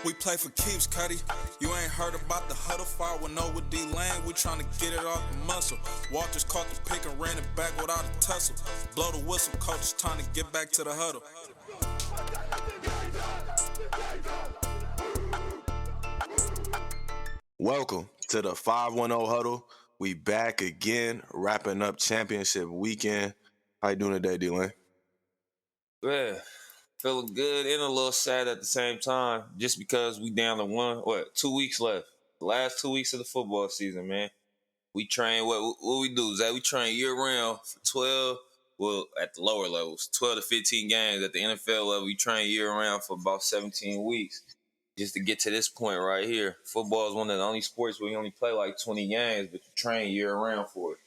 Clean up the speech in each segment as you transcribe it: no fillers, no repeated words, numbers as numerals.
We play for keeps, Cuddy. You ain't heard about the Huddle fire with no with D-Lane. We tryna get it off the muscle. Walters caught the pick and ran it back without a tussle. Blow the whistle, coach is trying to get back to the huddle. Welcome to the 510 Huddle. We back again, wrapping up championship weekend. How you doing today, D-Lane? Yeah, feeling good and a little sad at the same time, just because we down to 2 weeks left. The last 2 weeks of the football season, man. We train, what we do, Zach? We train year-round for 12, at the lower levels, 12 to 15 games. At the NFL level, we train year-round for about 17 weeks just to get to this point right here. Football is one of the only sports where you only play like 20 games, but you train year-round for it.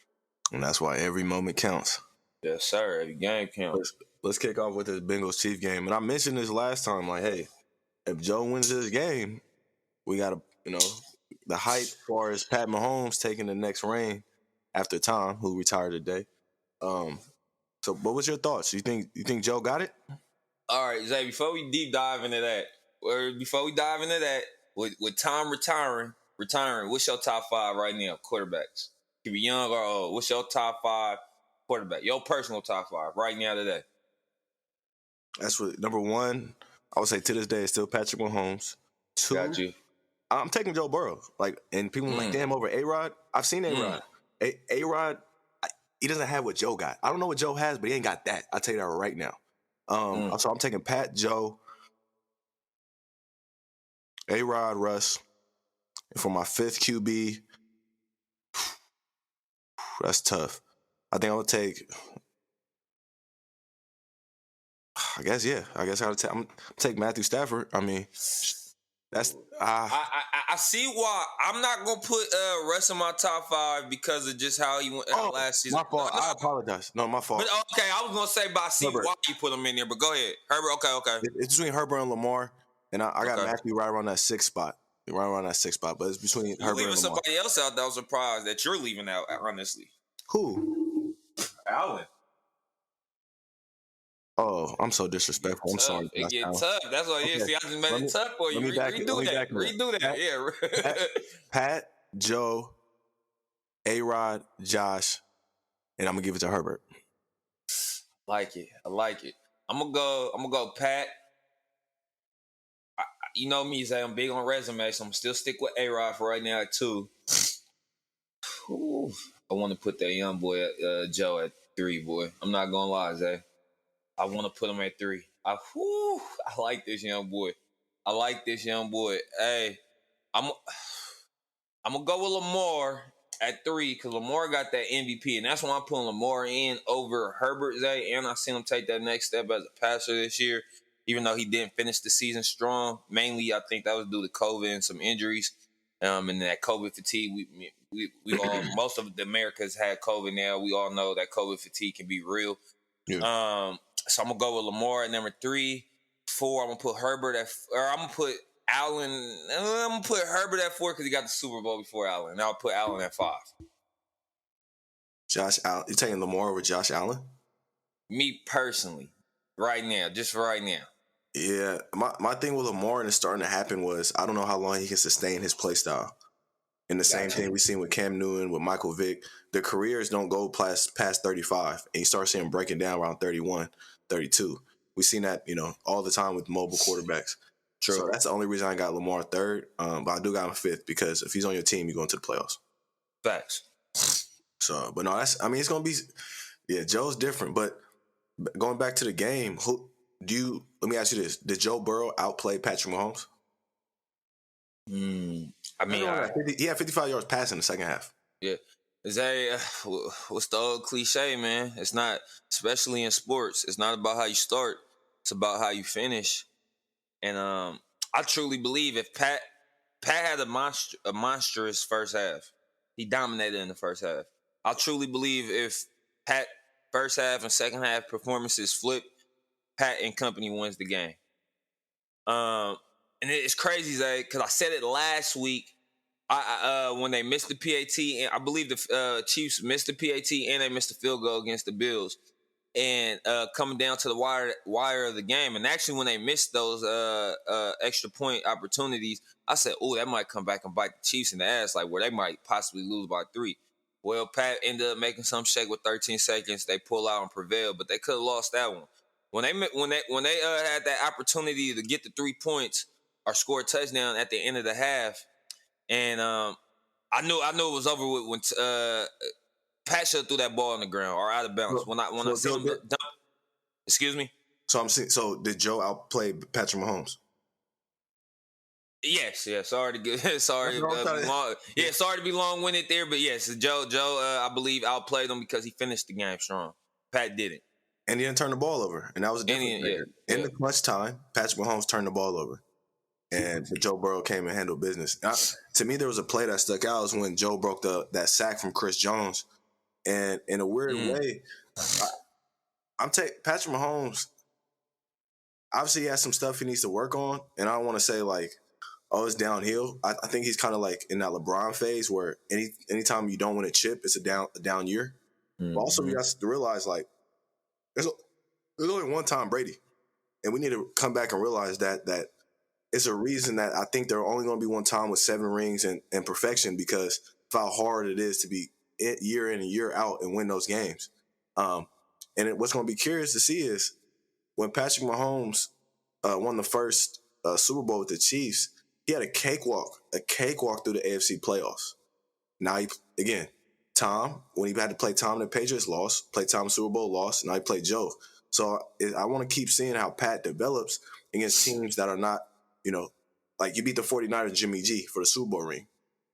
And that's why every moment counts. Yes, sir. Every game counts. Let's kick off with this Bengals-Chiefs game. And I mentioned this last time, like, hey, if Joe wins this game, we got to, the hype as far as Pat Mahomes taking the next reign after Tom, who retired today. So what was your thoughts? You think Joe got it? All right, Zay, before we dive into that, with Tom retiring, what's your top five right now, quarterbacks? Could be young or old. What's your top five quarterback? Your personal top five right now today? That's what number one. I would say to this day it's still Patrick Mahomes. Two, got you. I'm taking Joe Burrow. And people are like, damn, over A-Rod. I've seen A-Rod. A-Rod, he doesn't have what Joe got. I don't know what Joe has, but he ain't got that. I'll tell you that right now. So I'm taking Pat, Joe, A-Rod, Russ. And for my fifth QB, that's tough. I think I would take. I guess I'll take Matthew Stafford. I mean, that's. I see why I'm not gonna put Russ in my top five because of just how he went out last season. My fault. I apologize. No, my fault. But okay, I was gonna say, but I see Herbert. why you put him in there. But go ahead, Herbert. Okay. It's between Herbert and Lamar, and I got Matthew right around that sixth spot. But it's between Herbert and Lamar. Leaving somebody else out that I was surprised that you're leaving out, honestly. Who? Allen. Oh, I'm so disrespectful. I'm sorry. It get tough. That's what it is. See, I just made it tough for you. Redo that. Yeah. Pat, Joe, A-Rod, Josh, and I'm gonna give it to Herbert. I like it. I'm gonna go Pat. You know me, Zay. I'm big on resumes, so I'm still stick with A-Rod for right now at 2. I want to put that young boy, Joe, at 3, boy. I'm not gonna lie, Zay. I want to put him at 3. I like this young boy. Hey, I'm gonna go with Lamar at 3 because Lamar got that MVP, and that's why I'm putting Lamar in over Herbert, Zay. And I seen him take that next step as a passer this year, even though he didn't finish the season strong. Mainly, I think that was due to COVID and some injuries, and that COVID fatigue. We all, most of the Americas had COVID now. We all know that COVID fatigue can be real. Yeah. So I'm gonna go with Lamar at number 3. 4, I'm gonna put Herbert I'm gonna put Allen. I'm gonna put Herbert at 4 because he got the Super Bowl before Allen. And I'll put Allen at 5. Josh Allen. You taking Lamar over Josh Allen? Me personally, just for right now. Yeah, my thing with Lamar and it's starting to happen was I don't know how long he can sustain his play style. And the same thing we've seen with Cam Newton, with Michael Vick. Their careers don't go past 35, and you start seeing them breaking down around 31, 32. We've seen that, all the time with mobile quarterbacks. True. So that's the only reason I got Lamar 3rd, but I do got him 5th because if he's on your team, you're going to the playoffs. Facts. So, but no, it's going to be, Joe's different. But going back to the game, let me ask you this. Did Joe Burrow outplay Patrick Mahomes? He had 55 yards passing in the second half. Yeah. What's the old cliche, man? It's not, especially in sports, it's not about how you start. It's about how you finish. And I truly believe if Pat had a monstrous first half, he dominated in the first half. I truly believe if Pat first half and second half performances flip, Pat and company wins the game. And it's crazy, Zay, because I said it last week. When they missed the PAT, and I believe the Chiefs missed the PAT and they missed the field goal against the Bills. and coming down to the wire of the game. And actually, when they missed those extra point opportunities, I said, "Oh, that might come back and bite the Chiefs in the ass, like where they might possibly lose by 3." Well, Pat ended up making some shake with 13 seconds. They pull out and prevail, but they could have lost that one. When they had that opportunity to get the 3 points or score a touchdown at the end of the half, and I knew it was over with when Pat should threw that ball on the ground or out of bounds. When I see him dump, excuse me. So did Joe outplay Patrick Mahomes? Yes. Sorry to be sorry to be long-winded there, but yes, Joe, I believe outplayed him because he finished the game strong. Pat didn't, and he didn't turn the ball over, and that was a difference. In the clutch time, Patrick Mahomes turned the ball over, and Joe Burrow came and handled business. To me, there was a play that stuck out was when Joe broke that sack from Chris Jones, and in a weird way, I'm taking Patrick Mahomes. Obviously, he has some stuff he needs to work on, and I don't want to say like, oh, it's downhill. I think he's kind of like in that LeBron phase where anytime you don't win a chip, it's a down year. Mm-hmm. But also, you have to realize like there's only one Tom Brady, and we need to come back and realize that it's a reason that I think there are only going to be one Tom with 7 rings and perfection because of how hard it is to be year in and year out and win those games. And what's going to be curious to see is when Patrick Mahomes won the first Super Bowl with the Chiefs, he had a cakewalk through the AFC playoffs. Now, Tom, when he had to play Tom, the Patriots lost, played Tom Super Bowl, lost, now he played Joe. So I want to keep seeing how Pat develops against teams that are not, like you beat the 49ers Jimmy G for the Super Bowl ring.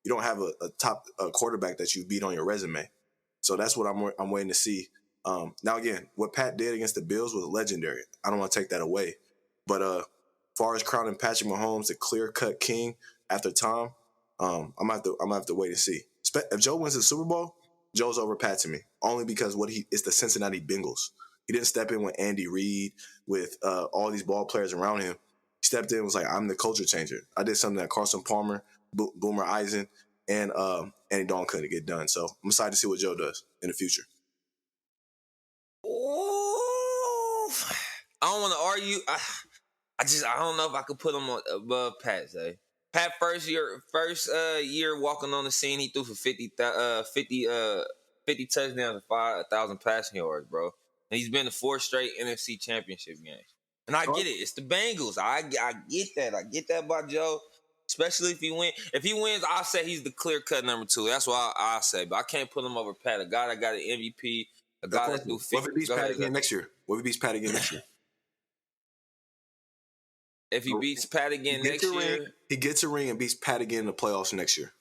You don't have a top quarterback that you beat on your resume. So that's what I'm waiting to see. Now, again, what Pat did against the Bills was legendary. I don't want to take that away. But as far as crowning Patrick Mahomes the clear-cut king after Tom, I'm gonna have to wait and see. If Joe wins the Super Bowl, Joe's over Pat to me, only because it's the Cincinnati Bengals. He didn't step in with Andy Reid, with all these ball players around him. He stepped in and was like, I'm the culture changer. I did something that Carson Palmer, Boomer Eisen, and Andy Dalton couldn't get done. So I'm excited to see what Joe does in the future. Ooh, I don't want to argue. I don't know if I could put him above Pat. Pat first year walking on the scene, he threw for 50 touchdowns and 5,000 passing yards, bro. And he's been to 4 straight NFC Championship games. And I get it. It's the Bengals. I get that. I get that by Joe. Especially if he wins. If he wins, I'll say he's the clear-cut number 2. That's what I'll say. But I can't put him over Pat. A guy that got an MVP. A guy that threw 50. What if he beats Pat again next year? If he beats Pat again next year. He gets a ring and beats Pat again in the playoffs next year.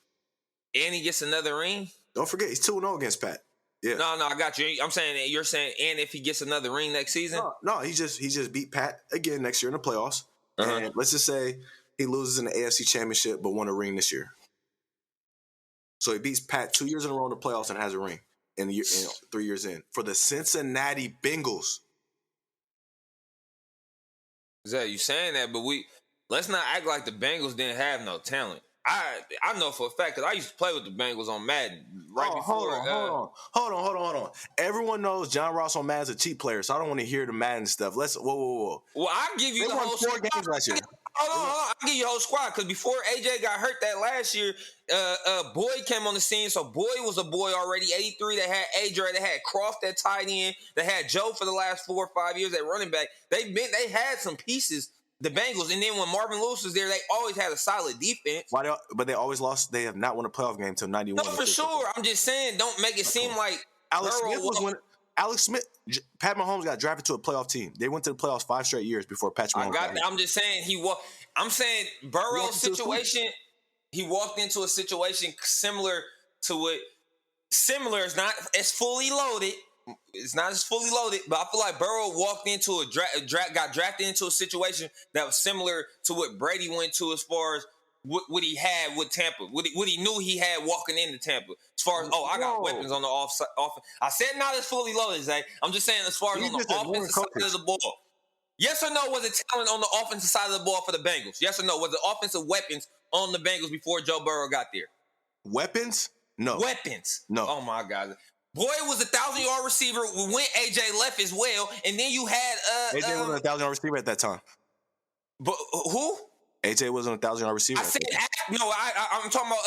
And he gets another ring? Don't forget, he's 2-0 against Pat. Yeah. No, I got you. I'm saying that you're saying, and if he gets another ring next season? No, he just beat Pat again next year in the playoffs. Uh-huh. And let's just say he loses in the AFC Championship but won a ring this year. So he beats Pat 2 years in a row in the playoffs and has a ring in 3 years in for the Cincinnati Bengals. Zay, you saying that, but let's not act like the Bengals didn't have no talent. I know for a fact because I used to play with the Bengals on Madden before. Hold on. Everyone knows John Ross on Madden's a cheap player, so I don't want to hear the Madden stuff. Whoa. Well, I'll give you the whole 4 games last year. Hold on. I'll give you the whole squad because before AJ got hurt that last year, Boyd came on the scene. So Boyd was a boy already, 83. They had AJ, they had Croft at tight end, they had Joe for the last 4 or 5 years at running back. They had some pieces. The Bengals, and then when Marvin Lewis was there, they always had a solid defense. But they always lost. They have not won a playoff game until 91. No, for sure. I'm just saying, don't make it seem like Alex Smith. Pat Mahomes got drafted to a playoff team. They went to the playoffs 5 straight years before Patrick Mahomes. I'm just saying I'm saying Burrow's situation. He walked into a situation similar to what. Similar is not as fully loaded. It's not as fully loaded, but I feel like Burrow walked into got drafted into a situation that was similar to what Brady went to as far as what he had with Tampa, what he knew he had walking into Tampa. As far as, I got weapons on the offense. I said not as fully loaded, Zay. I'm just saying as far as on the offensive side of the ball. Yes or no, was it talent on the offensive side of the ball for the Bengals? Yes or no, was it offensive weapons on the Bengals before Joe Burrow got there? Weapons? No. Weapons? No. Oh, my God. Boyd was a 1,000-yard receiver when AJ left as well, and then you had AJ wasn't a 1,000-yard receiver at that time. But who? AJ wasn't a 1,000-yard receiver. I said no. I'm talking about.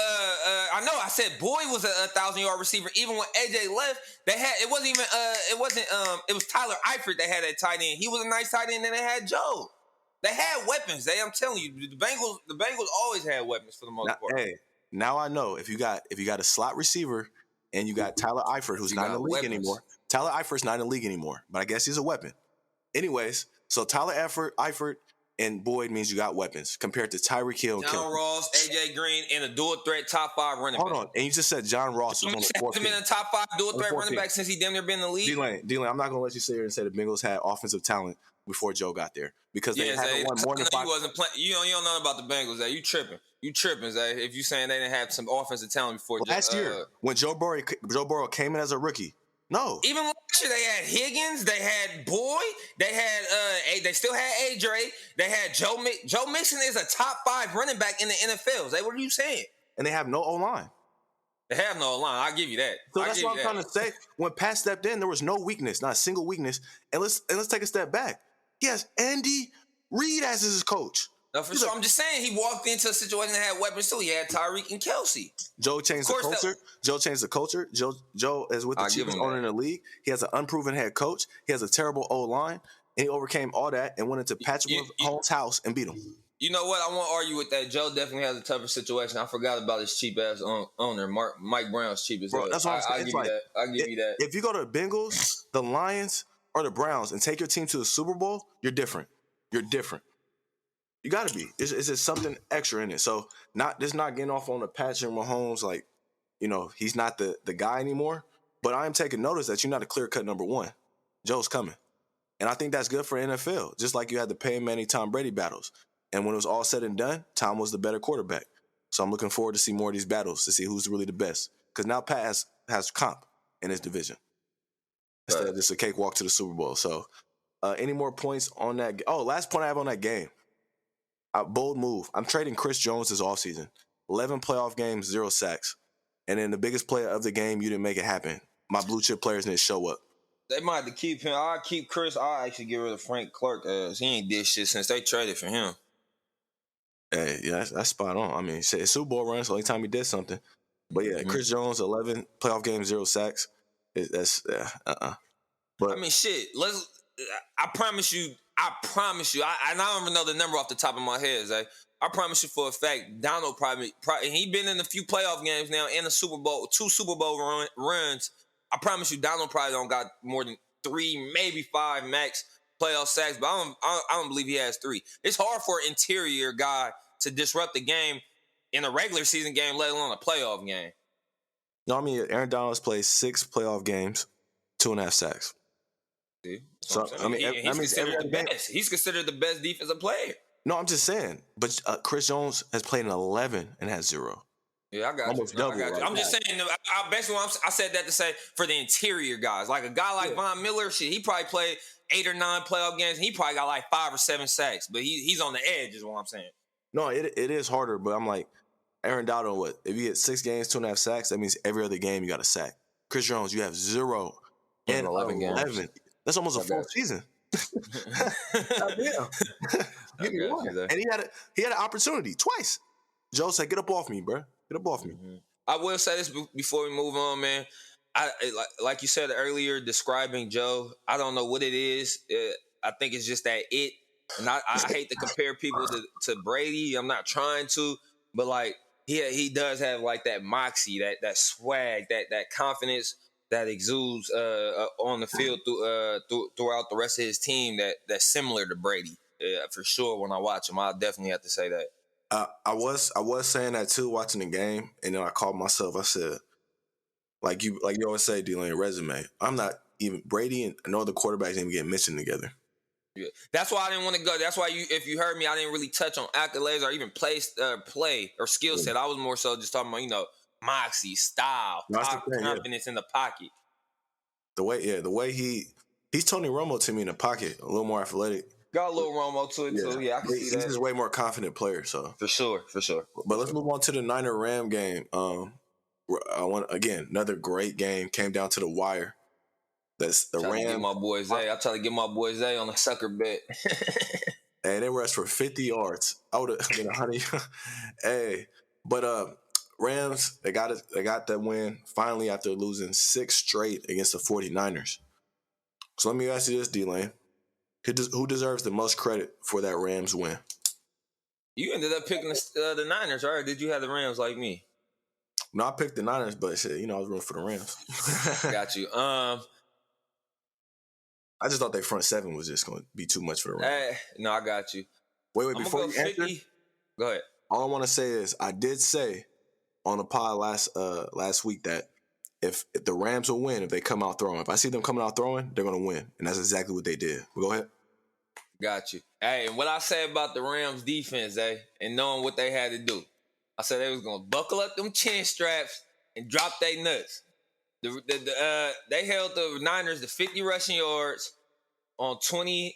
I know. I said Boyd was a 1,000-yard receiver. Even when AJ left, they had. It wasn't even. It was Tyler Eifert that had that tight end. He was a nice tight end, and they had Joe. They had weapons. I'm telling you, the Bengals always had weapons for the most part. Hey, now I know if you got a slot receiver and you got Tyler Eifert, who's not in the league anymore. Tyler Eifert's not in the league anymore, but I guess he's a weapon. Anyways, so Tyler Eifert and Boyd means you got weapons compared to Tyreek Hill and John Ross, AJ Green, and a dual threat top 5 running back. Hold on, and you just said John Ross was on the 4th team. He's been a top 5 dual threat running back since he damn near been in the league. D-Lane, I'm not gonna let you sit here and say the Bengals had offensive talent before Joe got there because they haven't won more than 5. You don't know about the Bengals. Zay. You tripping, Zay. If you saying they didn't have some offensive talent before. Last year when Joe Burrow came in as a rookie. No. Even last year, they had Higgins, they had Boyd, they had they still had AJ, they had Joe Mixon. Joe Mixon is a top 5 running back in the NFL. Zay, what are you saying? And they have no O-line. They have no line. I'll give you that. So that's what I'm trying to say. When Pat stepped in, there was no weakness, not a single weakness. And let's take a step back. He has Andy Reid as his coach. No, for sure. I'm just saying he walked into a situation that had weapons too. He had Tyreek and Kelsey. Joe changed the culture. Joe changed the culture. Joe is with the cheapest owner in the league. He has an unproven head coach. He has a terrible O-line. And he overcame all that and went into Patrick Mahomes' house and beat him. You know what? I won't argue with that. Joe definitely has a tougher situation. I forgot about his cheap-ass owner. Mike Brown's cheap as hell. That's what I'm saying. I'll give you that. If you go to the Bengals, the Lions, or the Browns and take your team to the Super Bowl, you're different. You're different. You got to be. It's just something extra in it. So not getting off on the Patrick Mahomes, like, you know, he's not the guy anymore. But I am taking notice that you're not a clear-cut number one. Joe's coming. And I think that's good for NFL. Just like you had the Peyton Manning, Tom Brady battles. And when it was all said and done, Tom was the better quarterback. So I'm looking forward to see more of these battles to see who's really the best. Because now Pat has comp in his division. Instead of just a cakewalk to the Super Bowl. So any more points on that? Oh, last point I have on that game. Bold move. I'm trading Chris Jones this offseason. 11 playoff games, 0 sacks. And then the biggest player of the game, you didn't make it happen. My blue chip players didn't show up. They might have to keep him. I'll keep Chris. I'll actually get rid of Frank Clark. He ain't did shit since they traded for him. Hey, yeah, that's spot on. I mean, it's Super Bowl run, so only time he did something. But yeah, Chris Jones, 11 playoff games, 0 sacks. But I mean, shit. I promise you. I don't even know the number off the top of my head, Zay. I promise you for a fact, Donald probably he been in a few playoff games now and a Super Bowl, 2 Super Bowl runs. I promise you, Donald probably don't got more than 3, maybe 5 max playoff sacks, but I don't believe he has 3. It's hard for an interior guy to disrupt the game in a regular season game, let alone a playoff game. No, I mean, Aaron Donald's played 6 playoff games, 2.5 sacks. See? So I mean, he's considered the best. He's considered the best defensive player. No, I'm just saying. But Chris Jones has played in 11 and has 0. Yeah, I got Almost you. double. I'm just saying. I said that to say for the interior guys, like a guy like Von Miller, shit, he probably played 8 or 9 playoff games. And he probably got like 5 or 7 sacks, but he's on the edge, is what I'm saying. No, it is harder, but I'm like, Aaron Donald, what? If you get 6 games, 2.5 sacks, that means every other game you got a sack. Chris Jones, you have 0 and 11 games. That's almost a full season. Damn. Give me one. And he had an opportunity twice. Joe said, "Get up off me, bro. Get up off me." I will say this before we move on, man. Like you said earlier, describing Joe, I don't know what it is. I think it's just that it. And I hate to compare people to Brady. I'm not trying to, but like he does have like that moxie, that swag, that confidence that exudes on the field throughout the rest of his team that's similar to Brady. For sure, when I watch him, I'll definitely have to say that. I was saying that too, watching the game, and then I called myself. I said, like you always say, D-Lane, resume. I'm not even Brady and no other quarterbacks even getting mentioned together. Yeah. That's why I didn't want to go. That's why if you heard me, I didn't really touch on accolades or even play or skill set. I was more so just talking about moxie, style, confidence in the pocket. The way he's Tony Romo to me in the pocket, a little more athletic. Got a little Romo to it too. Yeah, I can see that. He's just way more confident player. So for sure. But let's move on to the Niner Ram game. I want again another great game. Came down to the wire. That's the Trying to get Rams. my boy Zay. I try to get my boy Zay on a sucker bet. Hey, they rushed for 50 yards. I would have been 100. Hey, but Rams, they got it. They got that win finally after losing 6 straight against the 49ers. So let me ask you this, D-Lane. Who deserves the most credit for that Rams win? You ended up picking the Niners, right? Or did you have the Rams like me? No, I picked the Niners, but shit, I was rooting for the Rams. Got you. I just thought their front seven was just going to be too much for the Rams. No, I got you. Wait, before go you 50. answer, Go ahead. all I want to say is I did say on the pod last week that if the Rams will win if they come out throwing. If I see them coming out throwing, they're going to win. And that's exactly what they did. Go ahead. Got you. Hey, and what I say about the Rams defense, and knowing what they had to do, I said they was going to buckle up them chin straps and drop their nuts. They held the Niners to 50 rushing yards on 20.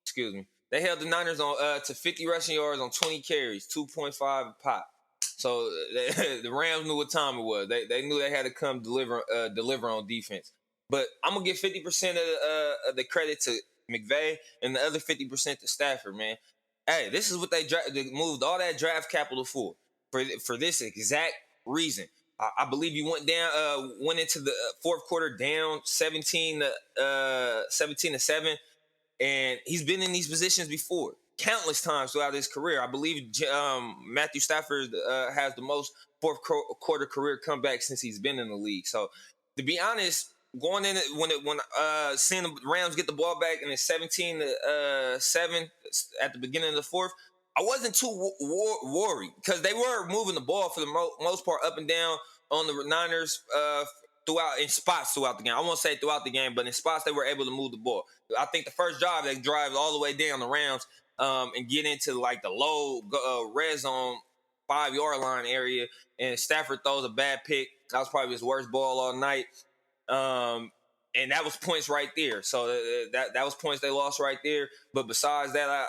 Excuse me. They held the Niners on to 50 rushing yards on 20 carries, 2.5 pop. So the Rams knew what time it was. They knew they had to come deliver on defense. But I'm gonna give 50% of the credit to McVay and the other 50% to Stafford. Man, hey, this is what they moved all that draft capital for this exact reason. I believe you went into the fourth quarter down 17 to 7, and he's been in these positions before countless times throughout his career. I believe Matthew Stafford has the most fourth quarter career comeback since he's been in the league. So, to be honest, going in when seeing the Rams get the ball back and it's 17 to 7 at the beginning of the fourth, I wasn't too worried because they were moving the ball for the most part up and down on the Niners in spots throughout the game. I won't say throughout the game, but in spots they were able to move the ball. I think the first drive they drive all the way down the Rams and get into like the low red zone 5-yard line area, and Stafford throws a bad pick. That was probably his worst ball all night. And that was points right there. So that was points they lost right there. But besides that, I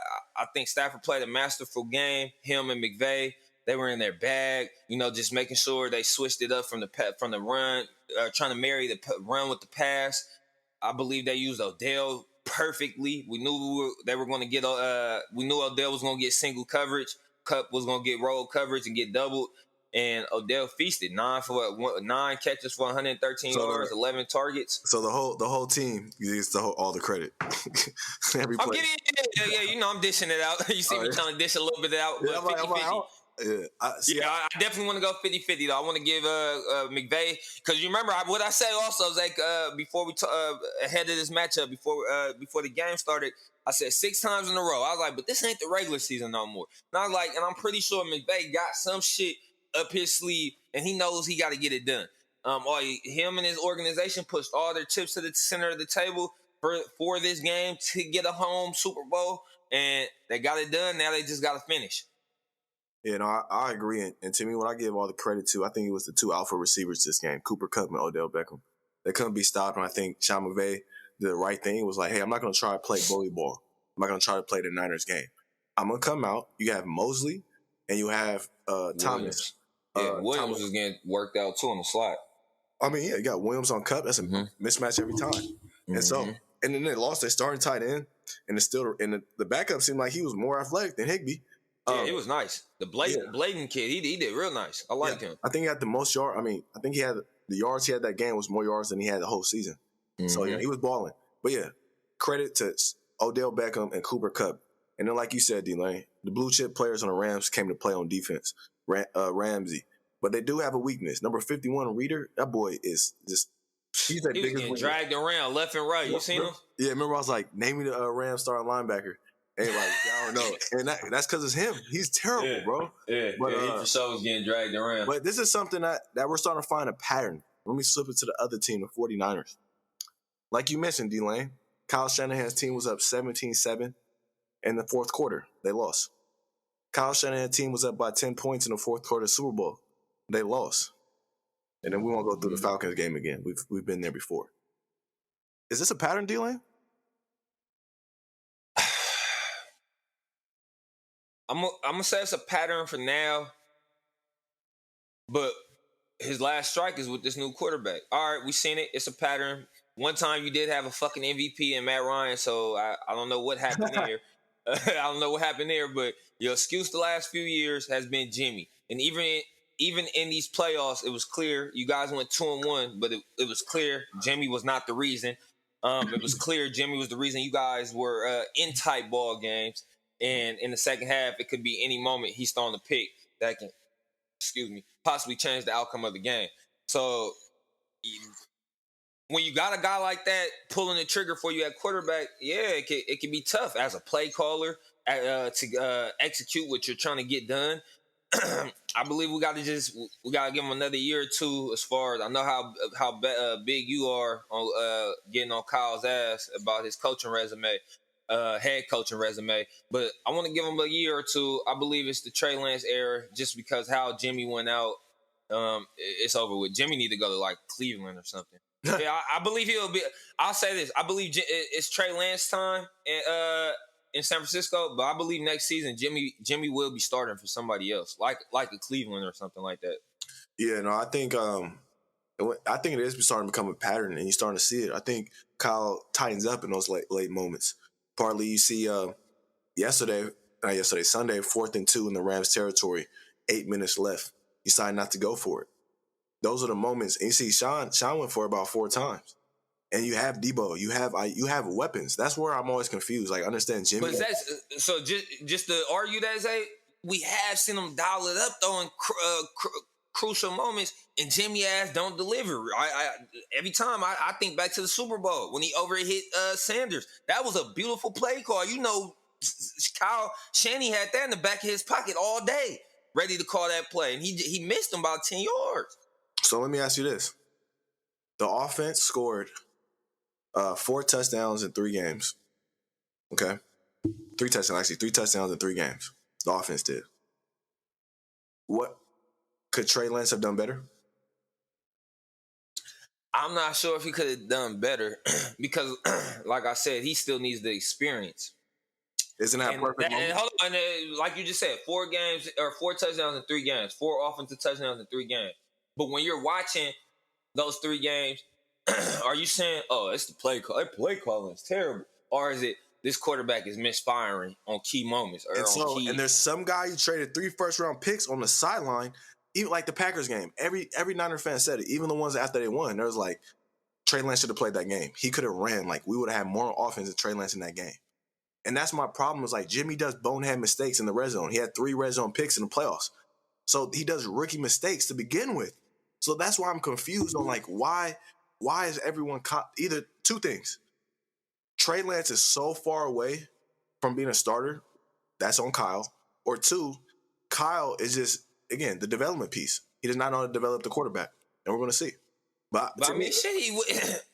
think Stafford played a masterful game. Him and McVay, they were in their bag. Just making sure they switched it up from the run, trying to marry the run with the pass. I believe they used Odell perfectly. We knew they were going to get. We knew Odell was going to get single coverage. Cup was going to get roll coverage and get doubled. And Odell feasted 9 catches for 113 yards, 11 targets. So the whole team gets all the credit. Every play. Yeah. I'm dishing it out. You see me trying to dish a little bit out, but 50-50. I definitely want to go 50-50 though. I want to give McVay, because you remember what I say also, Zach, before we ahead of this matchup, before the game started, I said 6 times in a row. I was like, but this ain't the regular season no more. And I was like, and I'm pretty sure McVay got some shit up his sleeve, and he knows he got to get it done. Him and his organization pushed all their chips to the center of the table for this game to get a home Super Bowl, and they got it done. Now they just got to finish. Yeah, no, I agree. And to me, what I give all the credit to, I think it was the 2 alpha receivers this game, Cooper Kupp and Odell Beckham. They couldn't be stopped, and I think Sean McVay did the right thing. It was like, hey, I'm not going to try to play bully ball. I'm not going to try to play the Niners game. I'm going to come out. You have Mosley, and you have Thomas. Williams was getting worked out, too, on the slot. I mean, yeah, you got Williams on Kupp. That's a mismatch every time. Mm-hmm. And then they lost their starting tight end, and the backup seemed like he was more athletic than Higbee. Yeah, he was nice. The Bladen kid, he did real nice. I like him. I think he had the most yards. I mean, I think he had the yards he had that game was more yards than he had the whole season. Mm-hmm. So, yeah, he was balling. But, yeah, credit to Odell Beckham and Cooper Kupp. And then, like you said, D-Lane, the blue chip players on the Rams came to play on defense. Ramsey. But they do have a weakness. Number 51, Reader, that boy is just – he was getting dragged around left and right. You seen him? Yeah, remember I was like, name me the Rams starting linebacker. And like, I don't know. And that's because it's him. He's terrible, bro. Yeah, but, he for sure was getting dragged around. But this is something that we're starting to find a pattern. Let me slip it to the other team, the 49ers. Like you mentioned, D-Lane, Kyle Shanahan's team was up 17-7 in the fourth quarter. They lost. Kyle Shanahan's team was up by 10 points in the fourth quarter Super Bowl. They lost. And then we won't go through the Falcons game again. We've been there before. Is this a pattern, D-Lane? I'm gonna say it's a pattern for now, but his last strike is with this new quarterback. All right, we seen it. It's a pattern. One time you did have a fucking MVP in Matt Ryan, so I don't know what happened there. I don't know what happened there, but your excuse the last few years has been Jimmy. And even in these playoffs, it was clear you guys went 2-1, but it was clear Jimmy was not the reason. It was clear Jimmy was the reason you guys were in tight ball games. And in the second half, it could be any moment he's throwing the pick that can, possibly change the outcome of the game. So when you got a guy like that pulling the trigger for you at quarterback, yeah, it can be tough as a play caller to execute what you're trying to get done. I believe we got to give him another year or two. As far as I know, how big you are on getting on Kyle's ass about his coaching resume, head coaching resume. But I want to give him a year or two. I believe it's the Trey Lance era, just because how Jimmy went out. It's over with. Jimmy need to go to like Cleveland or something. Yeah, I believe he'll be. I'll say this: I believe it's Trey Lance time in San Francisco, but I believe next season Jimmy will be starting for somebody else, like a Cleveland or something like that. Yeah, no, I think it is starting to become a pattern, and you're starting to see it. I think Kyle tightens up in those late moments. Partly, you see Sunday, 4th and 2 in the Rams territory, 8 minutes left. You decide not to go for it. Those are the moments. And you see Sean went for it about 4 times. And you have Debo. You have weapons. That's where I'm always confused. Like, I understand Jimmy. But so just to argue that, Zay, we have seen him dial it up though in crucial moments, and Jimmy ass don't deliver. Every time I think back to the Super Bowl when he overhit Sanders. That was a beautiful play call. You know, Kyle Shanny had that in the back of his pocket all day, ready to call that play, and he missed him about 10 yards. So let me ask you this. The offense scored 4 touchdowns in 3 games. Okay? 3 touchdowns in 3 games. The offense did. What could Trey Lance have done better? I'm not sure if he could have done better because, like I said, he still needs the experience. Isn't that perfect? And hold on, like you just said, 4 games or 4 touchdowns in 3 games, 4 offensive touchdowns in 3 games. But when you're watching those 3 games, are you saying, "Oh, it's the play call? Play calling is terrible," or is it this quarterback is misfiring on key moments? And there's some guy who traded 3 first-round picks on the sideline, even like the Packers game. Every Niner fan said it. Even the ones after they won, there was like, Trey Lance should have played that game. He could have ran. Like, we would have had more offense than Trey Lance in that game. And that's my problem. Is like, Jimmy does bonehead mistakes in the red zone. He had 3 red zone picks in the playoffs, so he does rookie mistakes to begin with. So that's why I'm confused on like why is everyone either 2 things. Trey Lance is so far away from being a starter, that's on Kyle. Or 2, Kyle is just, again, the development piece. He does not know how to develop the quarterback, and we're going to see. But I mean, shit,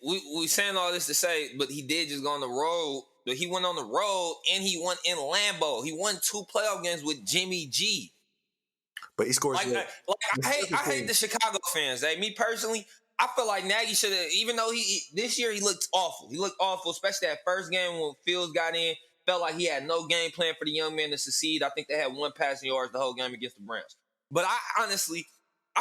we saying all this to say, but he did just go on the road. But he went on the road and he won in Lambeau. He won 2 playoff games with Jimmy G. But he scores. I hate the Chicago fans. Me personally, I feel like Nagy should have, even though this year he looked awful. He looked awful, especially that first game when Fields got in. Felt like he had no game plan for the young man to succeed. I think they had 1 passing yards the whole game against the Browns. But I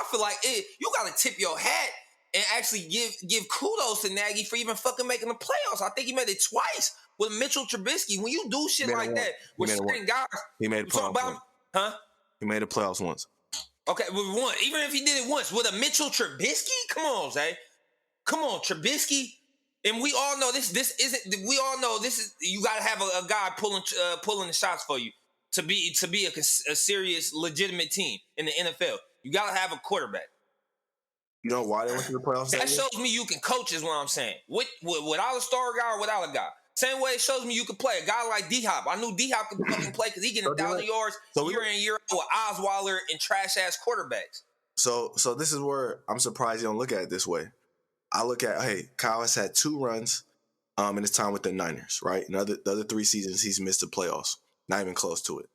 feel like you got to tip your hat and actually give kudos to Nagy for even fucking making the playoffs. I think he made it twice with Mitchell Trubisky. When you do shit like that with certain guys, he made it playoffs. He made the playoffs once. Okay, with 1. Even if he did it once with a Mitchell Trubisky, come on, Zay. Come on, Trubisky. And we all know this isn't. We all know this is. You got to have a guy pulling the shots for you to be a serious, legitimate team in the NFL. You got to have a quarterback. You know why they went to the playoffs? That shows me you can coach, is what I'm saying. Without a star guy or without a guy. Same way it shows me you could play. A guy like D-Hop. I knew D-Hop could fucking play because he getting 1,000 yards year in, year out with Osweiler and trash-ass quarterbacks. So this is where I'm surprised you don't look at it this way. I look at, hey, Kyle has had 2 runs in his time with the Niners, right? And the other 3 seasons, he's missed the playoffs. Not even close to it.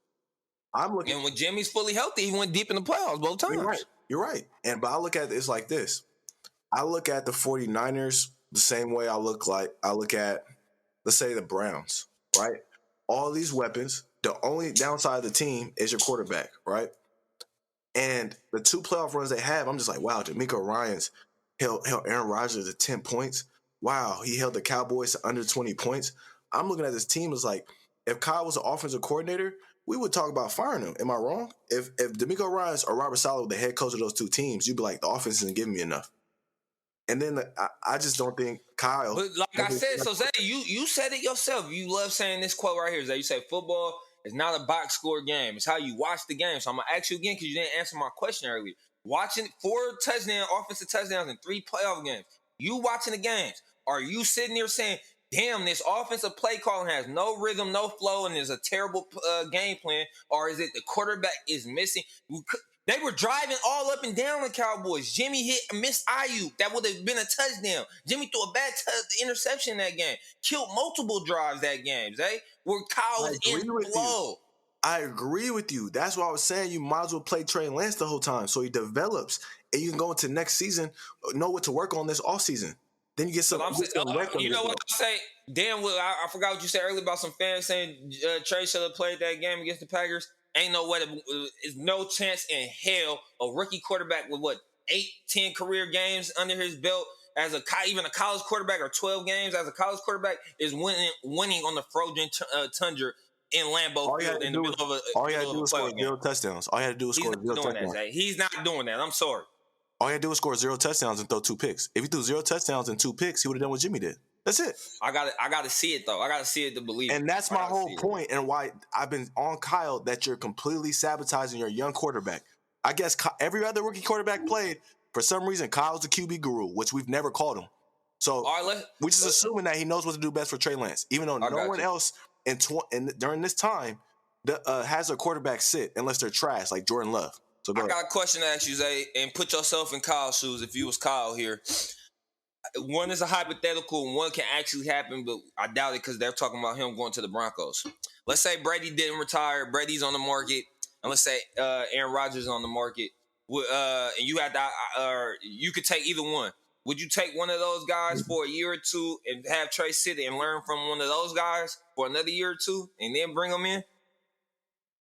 And when Jimmy's fully healthy, he went deep in the playoffs both times. You're right. But I look at it like this. I look at the 49ers the same way I look at, let's say, the Browns, right? All these weapons, the only downside of the team is your quarterback, right? And the 2 playoff runs they have, I'm just like, wow, D'Amico Ryans held Aaron Rodgers to 10 points. Wow, he held the Cowboys to under 20 points. I'm looking at this team as like, if Kyle was an offensive coordinator, we would talk about firing him. Am I wrong? If D'Amico Ryans or Robert Saleh were the head coach of those 2 teams, you'd be like, the offense isn't giving me enough. And then I just don't think Kyle. But like I said, so Zay, you said it yourself. You love saying this quote right here, Zay. You say football is not a box score game. It's how you watch the game. So I'm gonna ask you again because you didn't answer my question earlier. Watching 4 offensive touchdowns in 3 playoff games. You watching the games. Are you sitting there saying, damn, this offensive play calling has no rhythm, no flow, and is a terrible game plan? Or is it the quarterback is missing? They were driving all up and down the Cowboys. Jimmy missed Ayuk. That would have been a touchdown. Jimmy threw a bad interception that game. Killed multiple drives that game, Zay. Where Kyle was in flow. I agree with you. That's why I was saying you might as well play Trey Lance the whole time so he develops and you can go into next season, know what to work on this offseason. Then you get some. You know what I say? Damn, well, I forgot what you said earlier about some fans saying Trey should have played that game against the Packers. Ain't no way. There's no chance in hell a rookie quarterback with 8-10 career games under his belt as even a college quarterback or 12 games as a college quarterback is winning on the frozen tundra in Lambeau Field in the middle of a all you had to do was score 0 touchdowns. All you had to do was score 0 touchdowns. He's not doing that. I'm sorry. All you had to do was score 0 touchdowns and throw 2 picks. If he threw 0 touchdowns and 2 picks, he would have done what Jimmy did. That's it. I got to see it though. I got to see it to believe. And that's my whole point and why I've been on Kyle that you're completely sabotaging your young quarterback. I guess every other rookie quarterback played. For some reason, Kyle's the QB guru, which we've never called him. So we're just assuming that he knows what to do best for Trey Lance, even though no one else during this time has a quarterback sit unless they're trash like Jordan Love. So I got a question to ask you, Zay, and put yourself in Kyle's shoes if you was Kyle here. One is a hypothetical and one can actually happen, but I doubt it because they're talking about him going to the Broncos. Let's say Brady didn't retire, Brady's on the market, and let's say Aaron Rodgers is on the market, and you had you could take either one. Would you take one of those guys for a year or 2 and have Trey sit and learn from one of those guys for another year or 2 and then bring them in?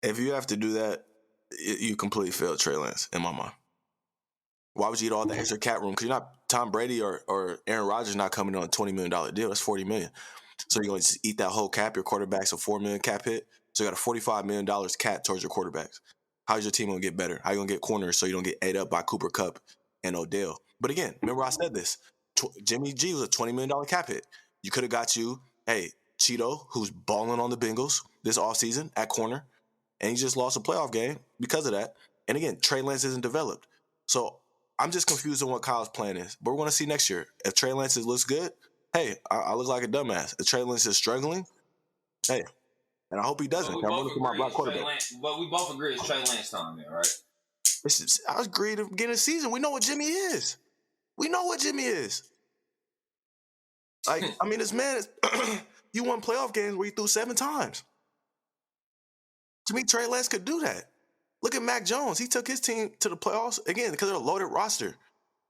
If you have to do that, you completely failed Trey Lance in my mind. Why would you eat all the extra cap room? Because you're not Tom Brady or Aaron Rodgers not coming on a $20 million deal. That's $40 million. So you're going to just eat that whole cap. Your quarterback's a $4 million cap hit. So you got a $45 million cap towards your quarterbacks. How's your team going to get better? How you going to get corners so you don't get ate up by Cooper Kupp and Odell? But again, remember I said this. Jimmy G was a $20 million cap hit. You could have got Cheeto, who's balling on the Bengals this offseason at corner, and he just lost a playoff game because of that. And again, Trey Lance isn't developed. So I'm just confused on what Kyle's plan is. But we're going to see next year. If Trey Lance looks good, hey, I look like a dumbass. If Trey Lance is struggling, hey, and I hope he doesn't. I'm looking for my black quarterback. But we both agree it's Trey Lance time there, right? I agree at the beginning of the season. We know what Jimmy is. Like, I mean, this man is you won playoff games where he threw 7 times. To me, Trey Lance could do that. Look at Mac Jones. He took his team to the playoffs, again, because they're a loaded roster.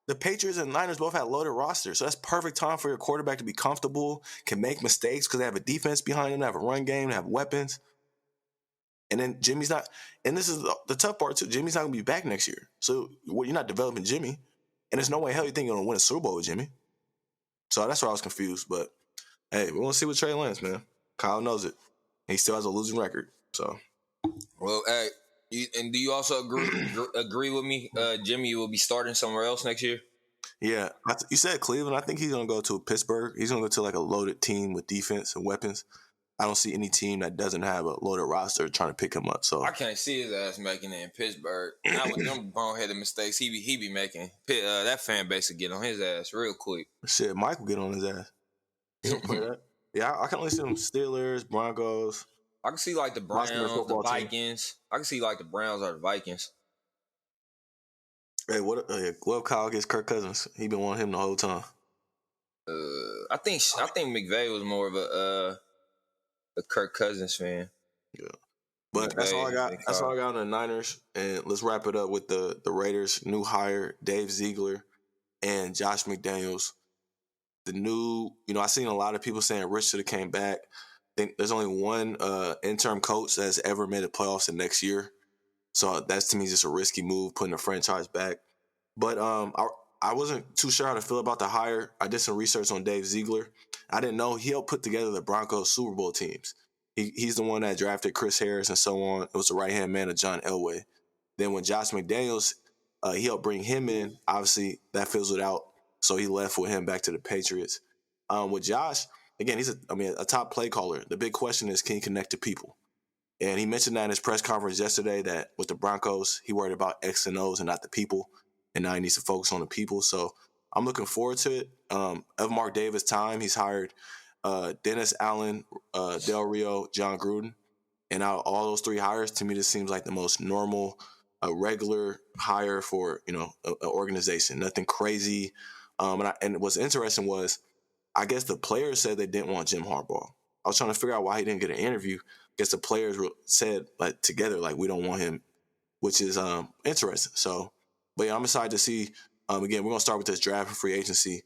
The Patriots and Niners both had loaded rosters, so that's perfect time for your quarterback to be comfortable, can make mistakes because they have a defense behind them, they have a run game, they have weapons. And then Jimmy's not, and this is the tough part too, Jimmy's not going to be back next year. So you're not developing Jimmy, and there's no way in hell you think you're going to win a Super Bowl with Jimmy. So that's why I was confused, but hey, we want to see what Trey Lance, man. Kyle knows it. He still has a losing record, so. Well, hey. And do you also agree with me? Jimmy will be starting somewhere else next year? Yeah. You said Cleveland. I think he's going to go to Pittsburgh. He's going to go to like a loaded team with defense and weapons. I don't see any team that doesn't have a loaded roster trying to pick him up. So I can't see his ass making it in Pittsburgh. Not with them boneheaded mistakes he be making. That fan base will get on his ass real quick. Shit, Mike will get on his ass. He don't play that. Yeah, I can only see them Steelers, Broncos. I can see like the Browns, the Vikings. I can see like the Browns or the Vikings. Hey, what if Kyle gets Kirk Cousins? He been wanting him the whole time. I think McVay was more of a Kirk Cousins fan. Yeah, but McVay, that's all I got. That's all I got on the Niners. And let's wrap it up with the Raiders' new hire, Dave Ziegler and Josh McDaniels. The new, I seen a lot of people saying Rich should have came back. I think there's only one interim coach that's ever made the playoffs the next year. So that's to me just a risky move, putting the franchise back. But I wasn't too sure how to feel about the hire. I did some research on Dave Ziegler. I didn't know he helped put together the Broncos Super Bowl teams. He's the one that drafted Chris Harris and so on. It was the right-hand man of John Elway. Then when Josh McDaniels, he helped bring him in. Obviously, that fizzled out, so he left with him back to the Patriots. With Josh, again, he's a top play caller. The big question is, can he connect to people? And he mentioned that in his press conference yesterday that with the Broncos, he worried about X and O's and not the people. And now he needs to focus on the people. So I'm looking forward to it. Of Mark Davis' time, he's hired Dennis Allen, Del Rio, John Gruden. And out of all those three hires, to me, this seems like the most normal, regular hire for, an organization. Nothing crazy. And what's interesting was, I guess the players said they didn't want Jim Harbaugh. I was trying to figure out why he didn't get an interview. I guess the players said together, we don't want him, which is interesting. So, but yeah, I'm excited to see. Again, we're going to start with this draft and free agency.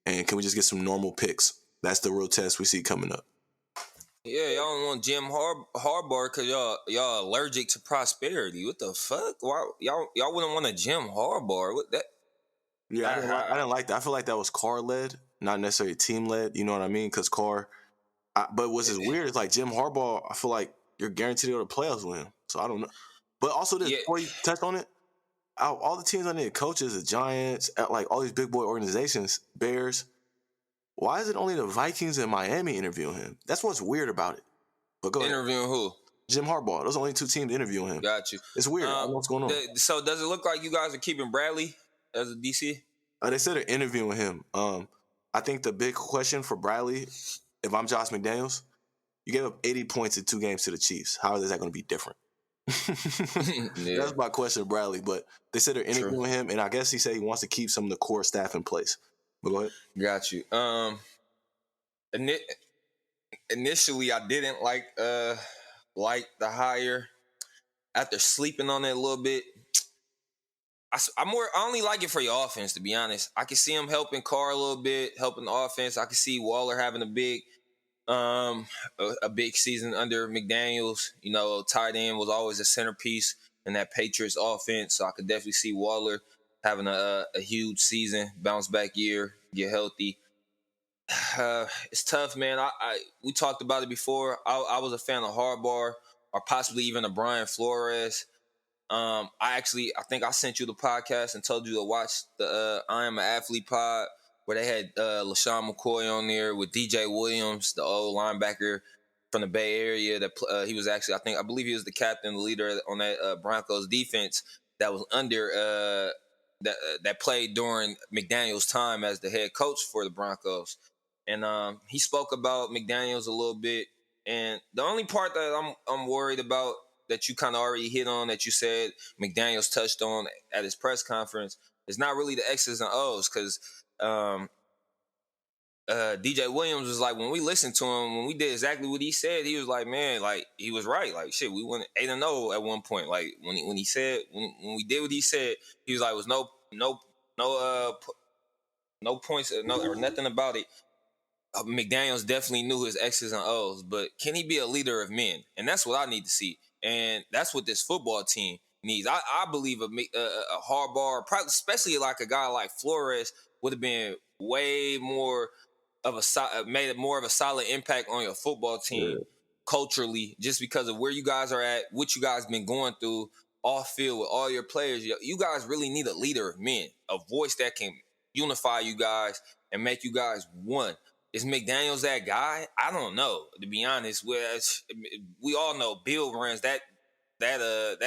And can we just get some normal picks? That's the real test we see coming up. Yeah, y'all don't want Jim Harbaugh because y'all allergic to prosperity. What the fuck? Why y'all wouldn't want a Jim Harbaugh? What that? Yeah, I didn't like that. I feel like that was Carr led, not necessarily team led. You know what I mean? Because Carr. But what's weird is Jim Harbaugh, I feel like you're guaranteed to go to playoffs with him. So I don't know. But also before you touch on it, all the teams I need coaches, the Giants, all these big boy organizations, Bears. Why is it only the Vikings and Miami interviewing him? That's what's weird about it. But go ahead. Interviewing who? Jim Harbaugh. Those are only two teams interviewing him. Got you. It's weird. I don't know what's going on. So does it look like you guys are keeping Bradley as a DC? They said they're interviewing him. I think the big question for Bradley, if I'm Josh McDaniels, you gave up 80 points in 2 games to the Chiefs. How is that going to be different? Yeah. That's my question to Bradley. But they said they're interviewing him, and I guess he said he wants to keep some of the core staff in place. But go ahead. Got you. Initially, I didn't like the hire. After sleeping on it a little bit, I only like it for your offense, to be honest. I can see him helping Carr a little bit, helping the offense. I can see Waller having a big season under McDaniels. Tight end was always a centerpiece in that Patriots offense, so I could definitely see Waller having a huge season, bounce back year, get healthy. It's tough, man. We talked about it before. I was a fan of Harbaugh or possibly even a Brian Flores. I think I sent you the podcast and told you to watch the I Am an Athlete pod where they had LaShawn McCoy on there with DJ Williams, the old linebacker from the Bay Area. That he was actually, I believe he was the captain, the leader on that Broncos defense that was under that played during McDaniels' time as the head coach for the Broncos. And he spoke about McDaniels a little bit. And the only part that I'm worried about that you kind of already hit on, that you said McDaniels touched on at his press conference, is not really the X's and O's, because DJ Williams was like, when we listened to him, when we did exactly what he said, he was like, man, he was right. Shit, we went 8-0 at one point. When he said, when we did what he said, he was like, it was no points, or nothing about it. McDaniels definitely knew his X's and O's, but can he be a leader of men? And that's what I need to see. And that's what this football team needs. I believe a Harbaugh, probably, especially a guy like Flores, would have been way more of made more of a solid impact on your football team culturally, just because of where you guys are at, what you guys been going through off field with all your players. You guys really need a leader of men, a voice that can unify you guys and make you guys one. Is McDaniels that guy? I don't know, to be honest. We all know Bill runs that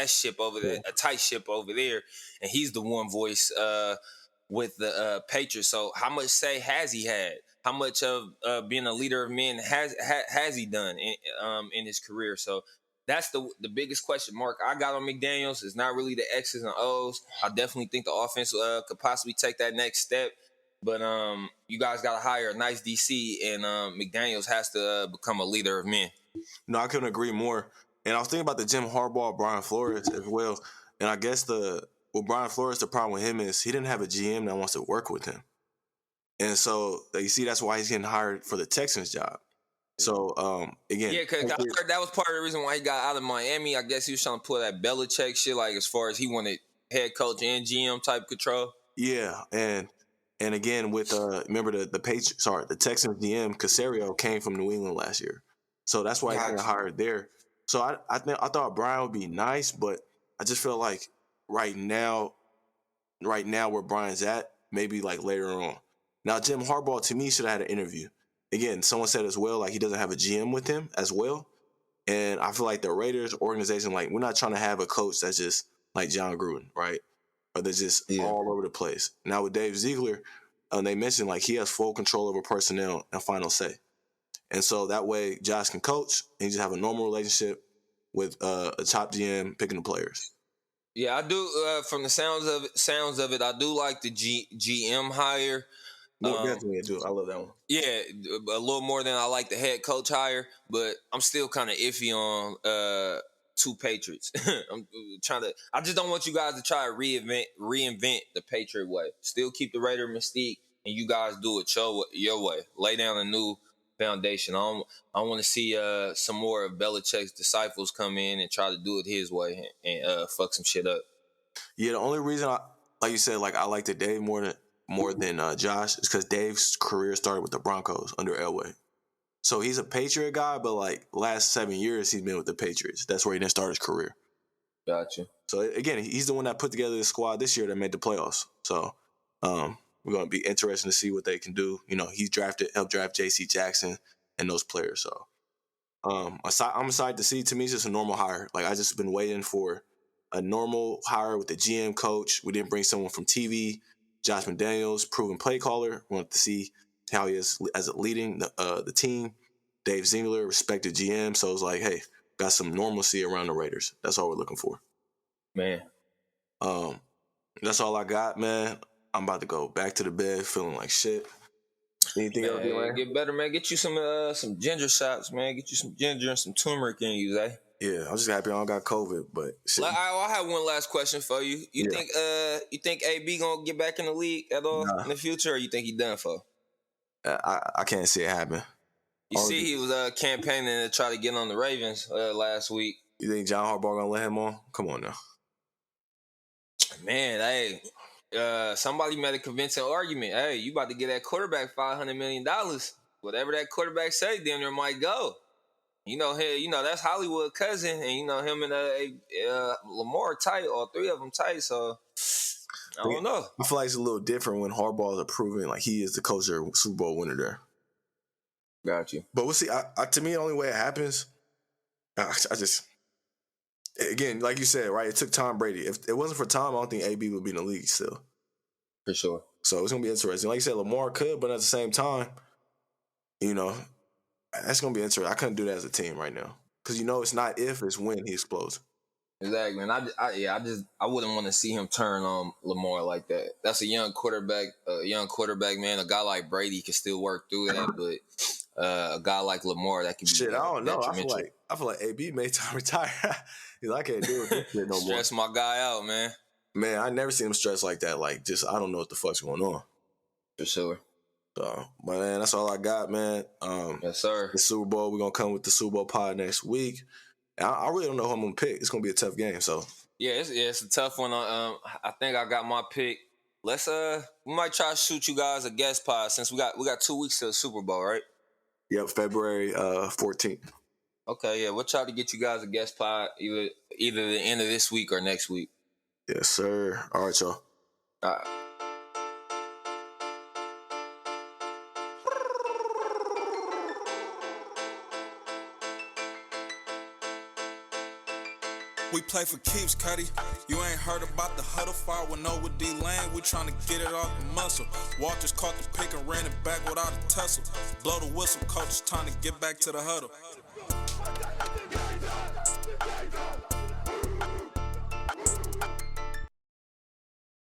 ship over there, a tight ship over there, and he's the one voice with the Patriots. So how much say has he had? How much of being a leader of men has he done in his career? So that's the biggest question mark I got on McDaniels. It's not really the X's and O's. I definitely think the offense could possibly take that next step. But you guys got to hire a nice DC, and McDaniels has to become a leader of men. No, I couldn't agree more. And I was thinking about the Jim Harbaugh, Brian Flores as well. And I guess with Brian Flores, the problem with him is he didn't have a GM that wants to work with him. And so you see that's why he's getting hired for the Texans job. So again, Yeah, because I heard that was part of the reason why he got out of Miami. I guess he was trying to pull that Belichick shit, like as far as he wanted head coach and GM type control. yeah, and again with remember the Texans GM Caserio came from New England last year, so that's why he got hired there. So I thought Brian would be nice, but I just feel like right now where Brian's at, maybe like later on. Now Jim Harbaugh to me should have had an interview. Again, someone said as well like he doesn't have a GM with him as well, and I feel like the Raiders organization, like we're not trying to have a coach that's just like John Gruden, right? Or they're just all over the place. Now with Dave Ziegler, they mentioned like he has full control over personnel and final say. And so that way Josh can coach and you just have a normal relationship with a top GM picking the players. Yeah, I do. From the sounds of it, I do like the GM hire. Definitely, I do. I love that one. Yeah, a little more than I like the head coach hire, but I'm still kind of iffy on two Patriots. I just don't want you guys to try to reinvent the Patriot way. Still keep the Raider mystique, and you guys do it your way. Lay down a new foundation. I want to see some more of Belichick's disciples come in and try to do it his way and fuck some shit up. Yeah, the only reason like you said, like I like the Dave more than Josh is because Dave's career started with the Broncos under Elway. So he's a Patriot guy, but like last 7 years he's been with the Patriots. That's where he didn't start his career. Gotcha. So again, he's the one that put together the squad this year that made the playoffs. So we're going to be interested to see what they can do. You know, he helped draft J.C. Jackson and those players. So I'm excited to see. To me, it's just a normal hire. Like I just been waiting for a normal hire with the GM coach. We didn't bring someone from TV. Josh McDaniels, proven play caller. We wanted to see how he is as a leading the team. Dave Ziegler, respected GM. So it's like, hey, got some normalcy around the Raiders. That's all we're looking for. Man. That's all I got, man. I'm about to go back to the bed feeling like shit. Anything else, man? Get better, man. Get you some ginger shots, man. Get you some ginger and some turmeric in you, eh? Yeah, I'm just happy I don't got COVID, but shit. I have one last question for you. You think AB gonna get back in the league at all in the future, or you think he done for? I can't see it happen. You see, he was campaigning to try to get on the Ravens last week. You think John Harbaugh gonna let him on? Come on now, man. Hey, somebody made a convincing argument. Hey, you about to get that quarterback $500 million. Whatever that quarterback say, then there might go. You know, that's Hollywood cousin, and you know him and Lamar tight, all three of them tight. So I don't know. I feel like it's a little different when Harbaugh is proving like he is the coach or Super Bowl winner there. Got you. But we'll see. To me, the only way it happens, again, like you said, right? It took Tom Brady. If it wasn't for Tom, I don't think AB would be in the league still. For sure. So it's gonna be interesting. Like you said, Lamar could, but at the same time, you know. That's going to be interesting. I couldn't do that as a team right now. Because, it's not if, it's when he explodes. Exactly, man. I wouldn't want to see him turn on Lamar like that. That's a young quarterback, man. A guy like Brady can still work through that, but a guy like Lamar, that can be shit, I don't know. I feel like AB made time retire. I can't do it this shit no more. Stress my guy out, man. Man, I never seen him stressed like that. Like, just, I don't know what the fuck's going on. For sure. So, but man, that's all I got, man. Yes, sir. The Super Bowl, we're gonna come with the Super Bowl pod next week. I really don't know who I'm gonna pick. It's gonna be a tough game. So yeah, it's a tough one. I think I got my pick. Let's we might try to shoot you guys a guest pod since we got 2 weeks to the Super Bowl, right? Yep, February 14th. Okay, yeah, we'll try to get you guys a guest pod either the end of this week or next week. Yes, sir. All right, y'all. All right. We play for keeps, Cuddy. You ain't heard about the Huddle fire with no with D-Lane. We tryna get it off the muscle. Walters caught the pick and ran it back without a tussle. Blow the whistle, coach is trying to get back to the huddle.